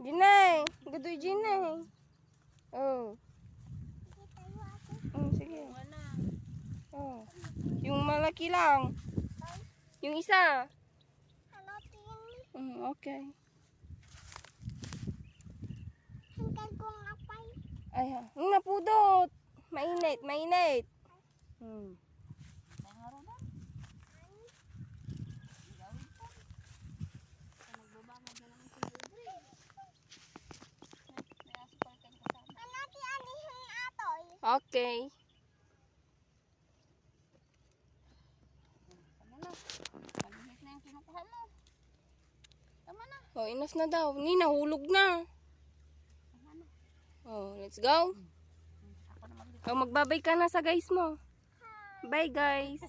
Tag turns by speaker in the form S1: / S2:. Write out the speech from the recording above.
S1: Jinay, gadoy Jinay. Oh. Sige. Oh. Yung malaki lang. Yung isa. Okay. Ay, napudot. Mainit, mainit. Okay.
S2: Malimit na yung kinukuha mo. Tama na.
S1: Oh, enough na daw. Ni nahulog na. Oh, let's go.
S2: Ako na
S1: Oh, magbabay ka na sa guys mo. Bye guys.